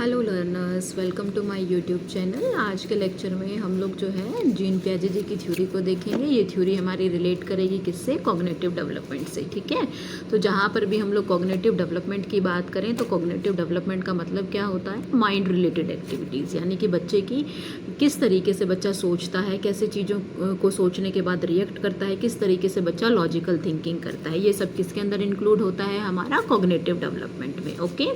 Hello learners, welcome to my YouTube channel. आज के lecture में हम लोग जो है जीन पियाजे जी की थ्योरी को देखेंगे। ये थ्योरी हमारी रिलेट करेगी किससे? कॉग्निटिव डेवलपमेंट से। ठीक है, तो जहाँ पर भी हम लोग कॉग्निटिव डेवलपमेंट की बात करें तो कॉग्निटिव डेवलपमेंट का मतलब क्या होता है? माइंड रिलेटेड एक्टिविटीज़, यानी कि बच्चे की किस तरीके से बच्चा सोचता है, कैसे चीज़ों को सोचने के बाद रिएक्ट करता है, किस तरीके से बच्चा लॉजिकल थिंकिंग करता है, ये सब किसके अंदर इंक्लूड होता है? हमारा कॉग्निटिव डेवलपमेंट में। ओके,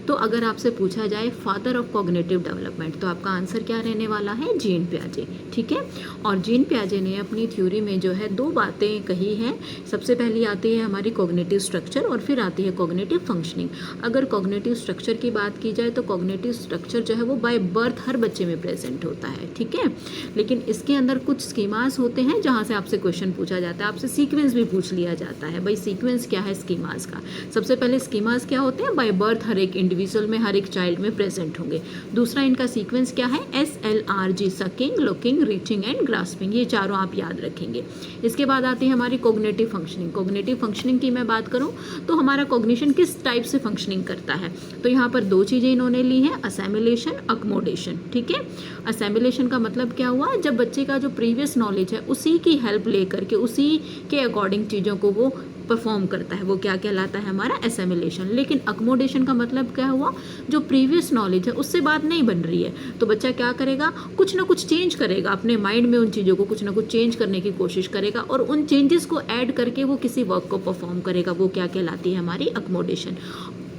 तो अगर आपसे पूछा जाए फादर ऑफ कॉग्निटिव डेवलपमेंट तो आपका आंसर क्या रहने वाला है? जीन पियाजे। ठीक है, और जीन पियाजे ने अपनी थ्योरी में जो है दो बातें कही हैं। सबसे पहली आती है हमारी कॉग्निटिव स्ट्रक्चर और फिर आती है कॉग्निटिव फंक्शनिंग। अगर कॉग्निटिव स्ट्रक्चर की बात की जाए तो कॉग्निटिव स्ट्रक्चर जो है वो बाय बर्थ हर बच्चे में प्रेजेंट होता है। ठीक है, लेकिन इसके अंदर कुछ स्कीमास होते हैं जहाँ से आपसे क्वेश्चन पूछा जाता है, आपसे सीक्वेंस भी पूछ लिया जाता है। भाई सीक्वेंस क्या है स्कीमास का? सबसे पहले स्कीमास क्या होते हैं? बाय बर्थ हर एक इंडिविजुअल में, हर एक चाइल्ड में प्रेजेंट होंगे। दूसरा इनका सीक्वेंस क्या है? SLRG, sucking, looking, reaching and grasping. ये चारों आप याद रखेंगे। इसके बाद आती है हमारी कॉग्निटिव फंक्शनिंग। कॉग्निटिव फंक्शनिंग की मैं बात करूं तो हमारा कॉग्निशन किस टाइप से फंक्शनिंग करता है, तो यहाँ पर दो चीज़ें इन्होंने ली हैं, असेमिलेशन, अकोमोडेशन। ठीक है, असेमिलेशन का मतलब क्या हुआ? जब बच्चे का जो प्रीवियस नॉलेज है उसी की हेल्प लेकर के उसी के अकॉर्डिंग चीज़ों को वो परफॉर्म करता है, वो क्या कहलाता है? हमारा एसेमिलेशन। लेकिन अकोमोडेशन का मतलब क्या हुआ? जो प्रीवियस नॉलेज है उससे बात नहीं बन रही है तो बच्चा क्या करेगा? कुछ ना कुछ चेंज करेगा अपने माइंड में, उन चीज़ों को कुछ ना कुछ चेंज करने की कोशिश करेगा और उन चेंजेस को ऐड करके वो किसी वर्क को परफॉर्म करेगा, वो क्या कहलाती है? हमारी अकोमोडेशन।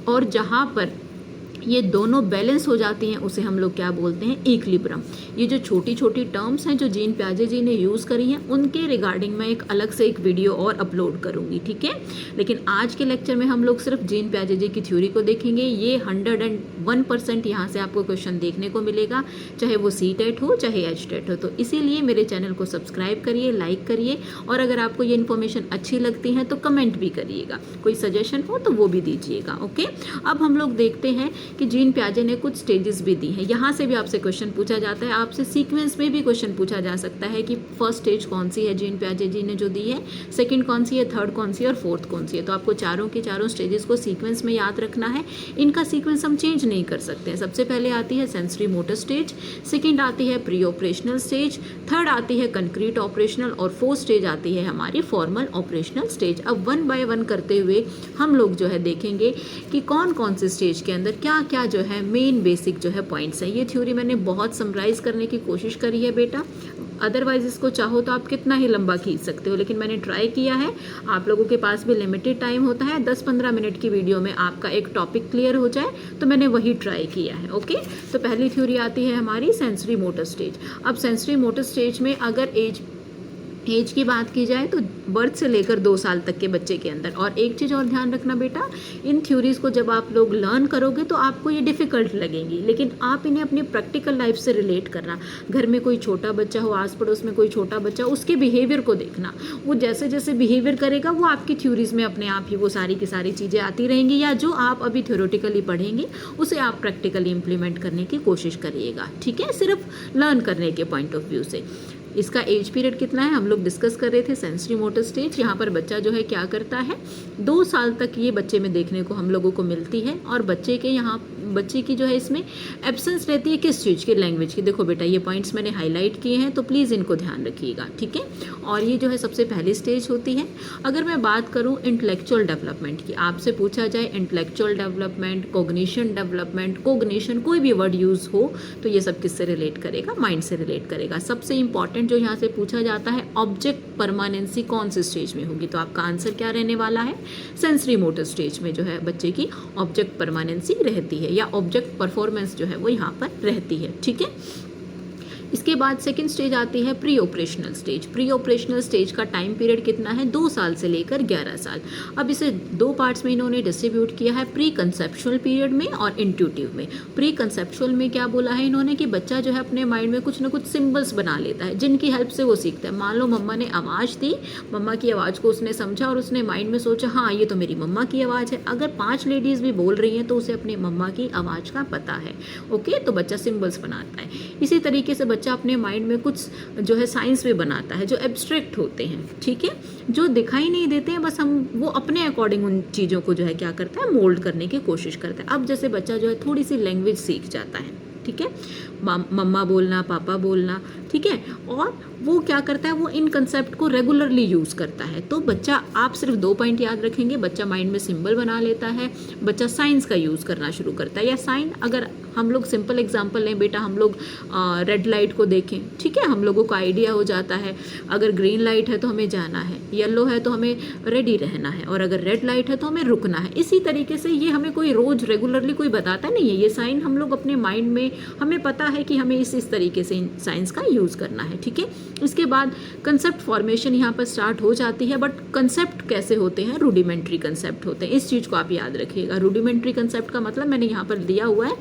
और जहाँ पर ये दोनों बैलेंस हो जाती हैं उसे हम लोग क्या बोलते हैं? इक्विलिब्रियम। ये जो छोटी छोटी टर्म्स हैं जो जीन पियाजे जी ने यूज़ करी हैं उनके रिगार्डिंग मैं एक अलग से एक वीडियो और अपलोड करूँगी। ठीक है, लेकिन आज के लेक्चर में हम लोग सिर्फ जीन पियाजे जी की थ्योरी को देखेंगे। ये 101% यहाँ से आपको क्वेश्चन देखने को मिलेगा, चाहे वो CTET हो चाहे HTET हो। तो इसीलिए मेरे चैनल को सब्सक्राइब करिए, लाइक करिए, और अगर आपको ये इन्फॉर्मेशन अच्छी लगती है तो कमेंट भी करिएगा, कोई सजेशन हो तो वो भी दीजिएगा। ओके, अब हम लोग देखते हैं कि जीन पियाजे ने कुछ स्टेजेस भी दी हैं। यहाँ से भी आपसे क्वेश्चन पूछा जाता है, आपसे सीक्वेंस में भी क्वेश्चन पूछा जा सकता है कि फर्स्ट स्टेज कौन सी है जीन पियाजे जी ने जो दी है, सेकंड कौन सी है, थर्ड कौन सी है और फोर्थ कौन सी है। तो आपको चारों के चारों स्टेजेस को सीक्वेंस में याद रखना है। इनका सीक्वेंस हम चेंज नहीं कर सकते हैं। सबसे पहले आती है सेंसरी मोटर स्टेज, सेकेंड आती है प्री ऑपरेशनल स्टेज, थर्ड आती है कंक्रीट ऑपरेशनल और फोर्थ स्टेज आती है हमारी फॉर्मल ऑपरेशनल स्टेज। अब वन बाय वन करते हुए हम लोग जो है देखेंगे कि कौन कौन से स्टेज के अंदर क्या क्या जो है मेन बेसिक जो है पॉइंट्स है। ये थ्योरी मैंने बहुत समराइज करने की कोशिश करी है बेटा, अदरवाइज इसको चाहो तो आप कितना ही लंबा खींच सकते हो, लेकिन मैंने ट्राई किया है। आप लोगों के पास भी लिमिटेड टाइम होता है, 10-15 मिनट की वीडियो में आपका एक टॉपिक क्लियर हो जाए, तो मैंने वही ट्राई किया है। ओके, तो पहली थ्योरी आती है हमारी सेंसरी मोटर स्टेज। अब सेंसरी मोटर स्टेज में अगर एज की बात की जाए तो बर्थ से लेकर 2 साल तक के बच्चे के अंदर। और एक चीज़ और ध्यान रखना बेटा, इन थ्योरीज को जब आप लोग लर्न करोगे तो आपको ये डिफ़िकल्ट लगेंगी, लेकिन आप इन्हें अपनी प्रैक्टिकल लाइफ से रिलेट करना। घर में कोई छोटा बच्चा हो, आस पड़ोस में कोई छोटा बच्चा, उसके बिहेवियर को देखना। वो जैसे जैसे बिहेवियर करेगा वो आपकी थ्योरीज में अपने आप ही वो सारी की सारी चीज़ें आती रहेंगी, या जो आप अभी थ्योरेटिकली पढ़ेंगे उसे आप प्रैक्टिकली इम्प्लीमेंट करने की कोशिश करिएगा। ठीक है, सिर्फ लर्न करने के पॉइंट ऑफ व्यू से। इसका एज पीरियड कितना है हम लोग डिस्कस कर रहे थे, सेंसरी मोटर स्टेज। यहाँ पर बच्चा जो है क्या करता है, 2 साल तक ये बच्चे में देखने को हम लोगों को मिलती है। और बच्चे की जो है इसमें एब्सेंस रहती है किस चीज़ की? लैंग्वेज की। देखो बेटा, ये पॉइंट्स मैंने हाईलाइट किए हैं तो प्लीज़ इनको ध्यान रखिएगा। ठीक है, और ये जो है सबसे पहली स्टेज होती है। अगर मैं बात करूँ इंटेलेक्चुअल डेवलपमेंट की, आपसे पूछा जाए intellectual development, cognition development, cognition, कोई भी वर्ड यूज़ हो तो ये सब किससे रिलेट करेगा? माइंड से रिलेट करेगा। सबसे इंपॉर्टेंट जो यहाँ से पूछा जाता है, ऑब्जेक्ट परमानेंसी कौन से स्टेज में होगी? तो आपका आंसर क्या रहने वाला है? सेंसरी मोटर स्टेज में जो है बच्चे की ऑब्जेक्ट परमानेंसी रहती है, या ऑब्जेक्ट परफॉर्मेंस जो है वो यहाँ पर रहती है। ठीक है, इसके बाद सेकंड स्टेज आती है pre operational stage. Pre operational stage का टाइम पीरियड कितना है? 2 साल से लेकर 11 साल। अब इसे 2 पार्ट्स में इन्होंने डिस्ट्रीब्यूट किया है, प्री कंसेप्चुअल पीरियड में और इंट्यूटिव में। प्री कंसेप्चुअल में क्या बोला है इन्होंने कि बच्चा जो है अपने माइंड में कुछ ना कुछ सिम्बल्स बना लेता है जिनकी हेल्प से वो सीखता है। मान लो मम्मा ने आवाज़ दी, मम्मा की आवाज़ को उसने समझा और उसने माइंड में सोचा हाँ ये तो मेरी मम्मा की आवाज़ है। अगर 5 लेडीज़ भी बोल रही हैं तो उसे अपनी मम्मा की आवाज़ का पता है। ओके, तो बच्चा सिम्बल्स बनाता है। इसी तरीके से बच्चा अपने माइंड में कुछ जो है साइंस में बनाता है जो एब्स्ट्रैक्ट होते हैं, ठीक है, जो दिखाई नहीं देते हैं, बस हम वो अपने अकॉर्डिंग उन चीज़ों को जो है क्या करता है, मोल्ड करने की कोशिश करता है। अब जैसे बच्चा जो है थोड़ी सी लैंग्वेज सीख जाता है, ठीक है, मम्मा बोलना, पापा बोलना, ठीक है, और वो क्या करता है, वो इन कंसेप्ट को रेगुलरली यूज़ करता है। तो बच्चा, आप सिर्फ 2 पॉइंट याद रखेंगे, बच्चा माइंड में सिंबल बना लेता है, बच्चा साइंस का यूज़ करना शुरू करता है। या साइन, अगर हम लोग सिंपल एग्जांपल लें बेटा, हम लोग रेड लाइट को देखें, ठीक है, हम लोगों को आइडिया हो जाता है अगर ग्रीन लाइट है तो हमें जाना है, येलो है तो हमें रेडी रहना है, और अगर रेड लाइट है तो हमें रुकना है। इसी तरीके से ये हमें कोई रोज़ रेगुलरली कोई बताता नहीं है, ये साइन हम लोग अपने माइंड में, हमें पता है कि हमें इस तरीके से साइंस का यूज़ करना है, ठीक है। इसके बाद कंसेप्ट फॉर्मेशन यहाँ पर स्टार्ट हो जाती है, बट कंसेप्ट कैसे होते हैं, रूडिमेंट्री कंसेप्ट होते हैं। इस चीज़ को आप याद रखिएगा। रूडिमेंट्री कंसेप्ट का मतलब मैंने यहाँ पर दिया हुआ है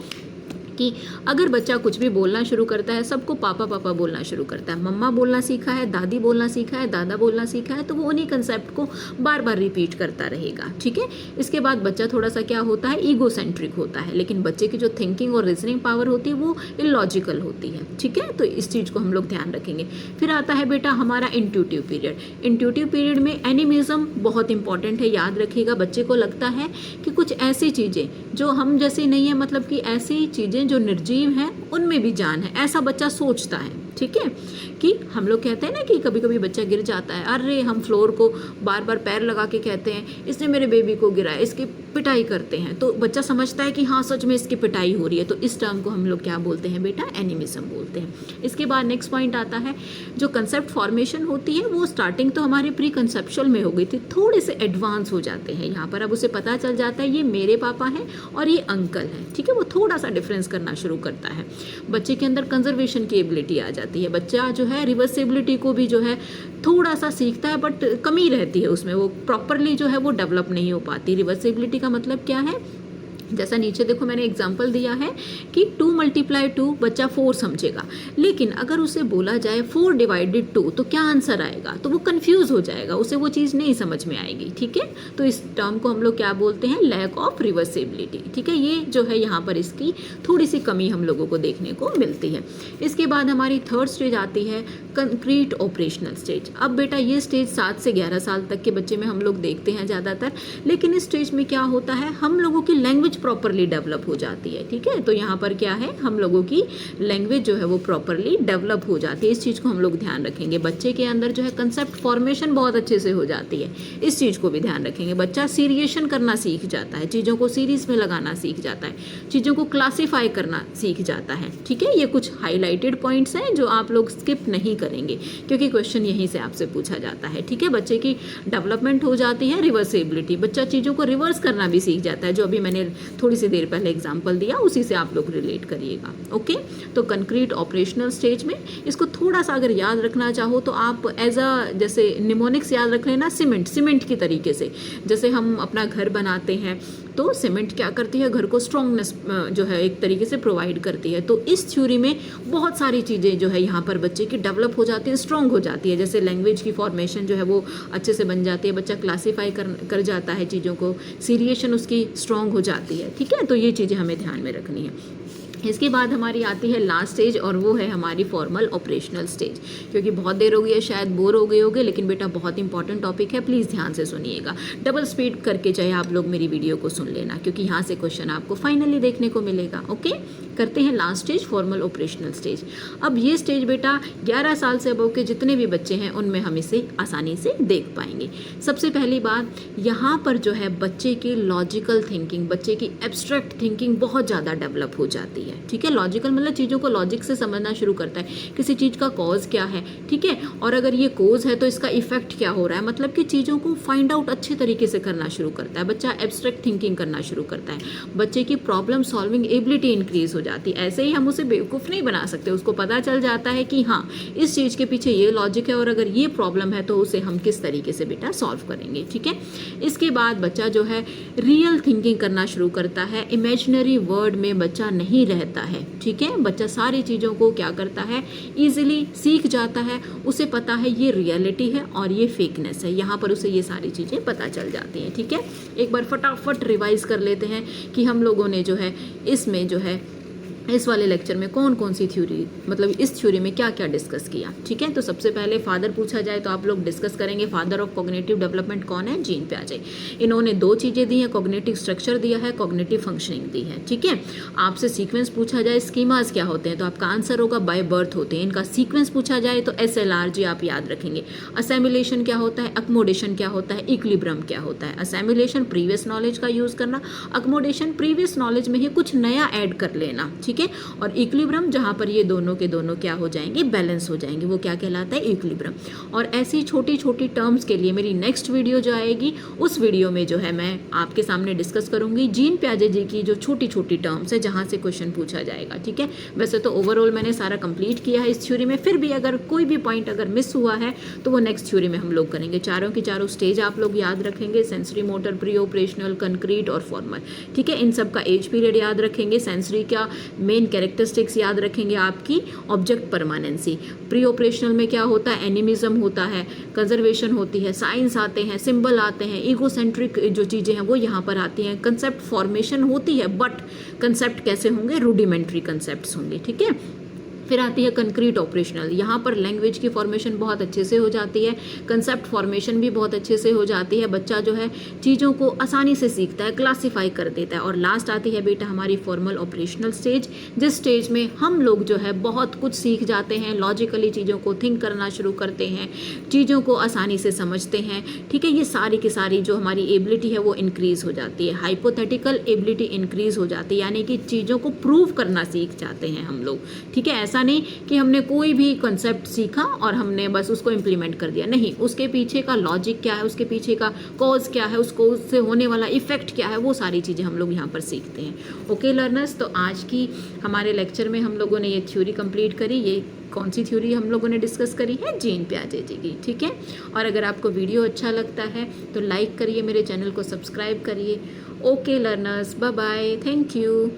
कि अगर बच्चा कुछ भी बोलना शुरू करता है, सबको पापा पापा बोलना शुरू करता है, मम्मा बोलना सीखा है, दादी बोलना सीखा है, दादा बोलना सीखा है, तो वो उन्हीं कंसेप्ट को बार बार रिपीट करता रहेगा, ठीक है। इसके बाद बच्चा थोड़ा सा क्या होता है, ईगो सेंट्रिक होता है, लेकिन बच्चे की जो थिंकिंग और रीजनिंग पावर होती है वो इलॉजिकल होती है, ठीक है। तो इस चीज़ को हम लोग ध्यान रखेंगे। फिर आता है बेटा हमारा इंट्यूटिव पीरियड। इंट्यूटिव पीरियड में एनिमिज्म बहुत इंपॉर्टेंट है, याद रखिएगा। बच्चे को लगता है कि कुछ ऐसी चीज़ें जो हम जैसी नहीं है, मतलब कि ऐसी चीज़ें जो निर्जीव हैं उनमें भी जान है, ऐसा बच्चा सोचता है, ठीक है। कि हम लोग कहते हैं ना कि कभी कभी बच्चा गिर जाता है, अरे हम फ्लोर को बार बार पैर लगा के कहते हैं इसने मेरे बेबी को गिराया, इसकी पिटाई करते हैं, तो बच्चा समझता है कि हाँ सच में इसकी पिटाई हो रही है। तो इस टर्म को हम लोग क्या बोलते हैं बेटा, एनिमिज्म बोलते हैं। इसके बाद नेक्स्ट पॉइंट आता है, जो कंसेप्ट फॉर्मेशन होती है वो स्टार्टिंग तो हमारी प्री कंसेप्चुअल में हो गई थी, थोड़े से एडवांस हो जाते हैं यहाँ पर। अब उसे पता चल जाता है ये मेरे पापा हैं और ये अंकल हैं, ठीक है, वो थोड़ा सा डिफरेंस करना शुरू करता है। बच्चे के अंदर कंजर्वेशन की एबिलिटी आ जाती है, बच्चा जो है रिवर्सिबिलिटी को भी जो है थोड़ा सा सीखता है, बट कमी रहती है उसमें, वो प्रॉपरली जो है वो डेवलप नहीं हो पाती। रिवर्सिबिलिटी का मतलब क्या है, जैसा नीचे देखो मैंने एग्जाम्पल दिया है कि 2 × 2 बच्चा 4 समझेगा, लेकिन अगर उसे बोला जाए 4 / 2 तो क्या आंसर आएगा, तो वो कंफ्यूज हो जाएगा, उसे वो चीज़ नहीं समझ में आएगी, ठीक है। तो इस टर्म को हम लोग क्या बोलते हैं, लैक ऑफ रिवर्सिबिलिटी, ठीक है। ये जो है यहाँ पर इसकी थोड़ी सी कमी हम लोगों को देखने को मिलती है। इसके बाद हमारी थर्ड स्टेज आती है कंक्रीट ऑपरेशनल स्टेज। अब बेटा ये स्टेज 7 से 11 साल तक के बच्चे में हम लोग देखते हैं ज़्यादातर, लेकिन इस स्टेज में क्या होता है, हम लोगों की लैंग्वेज प्रॉपरली डेवलप हो जाती है, ठीक है। तो यहाँ पर क्या है, हम लोगों की लैंग्वेज जो है वो प्रॉपरली डेवलप हो जाती है। इस चीज़ को हम लोग ध्यान रखेंगे। बच्चे के अंदर जो है कंसेप्ट फॉर्मेशन बहुत अच्छे से हो जाती है, इस चीज़ को भी ध्यान रखेंगे। बच्चा सीरिएशन करना सीख जाता है, चीज़ों को सीरीज में लगाना सीख जाता है, चीज़ों को क्लासीफाई करना सीख जाता है, ठीक है। ये कुछ हाईलाइटेड पॉइंट्स हैं जो आप लोग स्किप नहीं करेंगे, क्योंकि क्वेश्चन यहीं से आपसे पूछा जाता है, ठीक है। बच्चे की डेवलपमेंट हो जाती है, रिवर्सिबिलिटी, बच्चा चीज़ों को रिवर्स करना भी सीख जाता है, जो अभी मैंने थोड़ी सी देर पहले एग्जांपल दिया, उसी से आप लोग रिलेट करिएगा, ओके। तो कंक्रीट ऑपरेशनल स्टेज में इसको थोड़ा सा अगर याद रखना चाहो तो आप एज अ, जैसे निमोनिक्स याद रख लेना, सीमेंट की तरीके से। जैसे हम अपना घर बनाते हैं तो सीमेंट क्या करती है, घर को स्ट्रॉन्गनेस जो है एक तरीके से प्रोवाइड करती है। तो इस थ्योरी में बहुत सारी चीज़ें जो है यहाँ पर बच्चे की डेवलप हो जाती है, स्ट्रॉन्ग हो जाती है। जैसे लैंग्वेज की फॉर्मेशन जो है वो अच्छे से बन जाती है, बच्चा क्लासीफाई कर जाता है चीज़ों को, सीरिएशन उसकी स्ट्रॉन्ग हो जाती है, ठीक है। तो ये चीज़ें हमें ध्यान में रखनी है। इसके बाद हमारी आती है लास्ट स्टेज, और वो है हमारी फॉर्मल ऑपरेशनल स्टेज। क्योंकि बहुत देर हो गई है, शायद बोर हो गए होगे, लेकिन बेटा बहुत इंपॉर्टेंट टॉपिक है, प्लीज़ ध्यान से सुनिएगा। डबल स्पीड करके चाहे आप लोग मेरी वीडियो को सुन लेना, क्योंकि यहाँ से क्वेश्चन आपको फाइनली देखने को मिलेगा, ओके। करते हैं last stage, formal operational stage. अब ये स्टेज बेटा 11 साल से अबव के जितने भी बच्चे हैं उनमें हम इसे आसानी से देख पाएंगे। सबसे पहली बात, यहाँ पर जो है बच्चे की लॉजिकल थिंकिंग, बच्चे की एब्स्ट्रैक्ट थिंकिंग बहुत ज़्यादा डेवलप हो जाती है, ठीक है। लॉजिकल मतलब चीज़ों को लॉजिक से समझना शुरू करता है, किसी चीज़ का कॉज क्या है, ठीक है, और अगर ये कॉज है तो इसका इफेक्ट क्या हो रहा है, मतलब कि चीज़ों को फाइंड आउट अच्छे तरीके से करना शुरू करता है। बच्चा एब्स्ट्रैक्ट थिंकिंग करना शुरू करता है, बच्चे की प्रॉब्लम सॉल्विंग एबिलिटी इंक्रीज हो जाती है। ऐसे ही हम उसे बेवकूफ़ नहीं बना सकते, उसको पता चल जाता है कि हाँ इस चीज़ के पीछे ये लॉजिक है, और अगर ये प्रॉब्लम है तो उसे हम किस तरीके से बेटा सॉल्व करेंगे, ठीक है। इसके बाद बच्चा जो है रियल थिंकिंग करना शुरू करता है, इमेजिनरी वर्ड में बच्चा नहीं रहता है, ठीक है। बच्चा सारी चीज़ों को क्या करता है, ईजिली सीख जाता है, उसे पता है ये रियलिटी है और ये फेकनेस है, यहाँ पर उसे ये सारी चीज़ें पता चल जाती हैं, ठीक है। एक बार फटाफट रिवाइज कर लेते हैं कि हम लोगों ने जो है इसमें जो है इस वाले लेक्चर में कौन कौन सी थ्योरी, मतलब इस थ्योरी में क्या क्या डिस्कस किया। ठीक है, तो सबसे पहले फादर पूछा जाए तो आप लोग डिस्कस करेंगे फादर ऑफ कॉग्निटिव डेवलपमेंट कौन है, जीन पियाजे। इन्होंने 2 चीज़ें दी हैं, कॉग्निटिव स्ट्रक्चर दिया है, कॉग्निटिव फंक्शनिंग दी है। ठीक है, आपसे सीक्वेंस पूछा जाए स्कीमास क्या होते हैं तो आपका आंसर होगा बाय बर्थ होते हैं। इनका सीक्वेंस पूछा जाए तो SLRG आप याद रखेंगे। असेमिलेशन क्या होता है, अकोमोडेशन क्या होता है, इक्विलिब्रियम क्या होता है। असेमिलेशन प्रीवियस नॉलेज का यूज़ करना, अकोमोडेशन प्रीवियस नॉलेज में ही कुछ नया ऐड कर लेना। ठीक है, और इक्विलिब्रियम जहाँ पर ये दोनों के दोनों क्या हो जाएंगे, बैलेंस हो जाएंगे, वो क्या कहलाता है, इक्विलिब्रियम। और ऐसी छोटी छोटी टर्म्स के लिए मेरी नेक्स्ट वीडियो जो आएगी उस वीडियो में जो है मैं आपके सामने डिस्कस करूंगी जीन पियाजे जी की जो छोटी छोटी टर्म्स है जहाँ से क्वेश्चन पूछा जाएगा। ठीक है, वैसे तो ओवरऑल मैंने सारा कंप्लीट किया है इस थ्योरी में, फिर भी अगर कोई भी पॉइंट अगर मिस हुआ है तो वो नेक्स्ट थ्योरी में हम लोग करेंगे। चारों की चारों स्टेज आप लोग याद रखेंगे, sensory motor, pre operational, concrete और फॉर्मल। ठीक है, इन सब का एज पीरियड याद रखेंगे, सेंसरी का मेन कैरेक्टरिस्टिक्स याद रखेंगे, आपकी ऑब्जेक्ट परमानेंसी। प्री ऑपरेशनल में क्या होता है, एनिमिज्म होता है, कंजर्वेशन होती है, साइंस आते हैं, सिंबल आते हैं, ईगोसेंट्रिक जो चीज़ें हैं वो यहाँ पर आती हैं, कंसेप्ट फॉर्मेशन होती है बट कंसेप्ट कैसे होंगे, रूडिमेंट्री कंसेप्ट्स होंगे। ठीक है, फिर आती है कंक्रीट ऑपरेशनल, यहाँ पर लैंग्वेज की फॉर्मेशन बहुत अच्छे से हो जाती है, कंसेप्ट फॉर्मेशन भी बहुत अच्छे से हो जाती है, बच्चा जो है चीज़ों को आसानी से सीखता है, क्लासीफाई कर देता है। और लास्ट आती है बेटा हमारी फॉर्मल ऑपरेशनल स्टेज, जिस स्टेज में हम लोग जो है बहुत कुछ सीख जाते हैं, लॉजिकली चीज़ों को थिंक करना शुरू करते हैं, चीज़ों को आसानी से समझते हैं। ठीक है, ये सारी की सारी जो हमारी एबिलिटी है वो इंक्रीज़ हो जाती है, हाइपोथेटिकल एबिलिटी इंक्रीज़ हो जाती है, यानी कि चीज़ों को प्रूव करना सीख जाते हैं हम लोग। ठीक है, ऐसा नहीं कि हमने कोई भी कॉन्सेप्ट सीखा और हमने बस उसको इम्प्लीमेंट कर दिया, नहीं, उसके पीछे का लॉजिक क्या है, उसके पीछे का कॉज क्या है, उसको उससे होने वाला इफेक्ट क्या है, वो सारी चीज़ें हम लोग यहाँ पर सीखते हैं। ओके लर्नर्स, तो आज की हमारे लेक्चर में हम लोगों ने ये थ्योरी कंप्लीट करी। ये कौन सी थ्योरी हम लोगों ने डिस्कस करी है, जीन पियाजे जी की। ठीक है, और अगर आपको वीडियो अच्छा लगता है तो लाइक करिए, मेरे चैनल को सब्सक्राइब करिए। Okay learners, bye bye, thank you.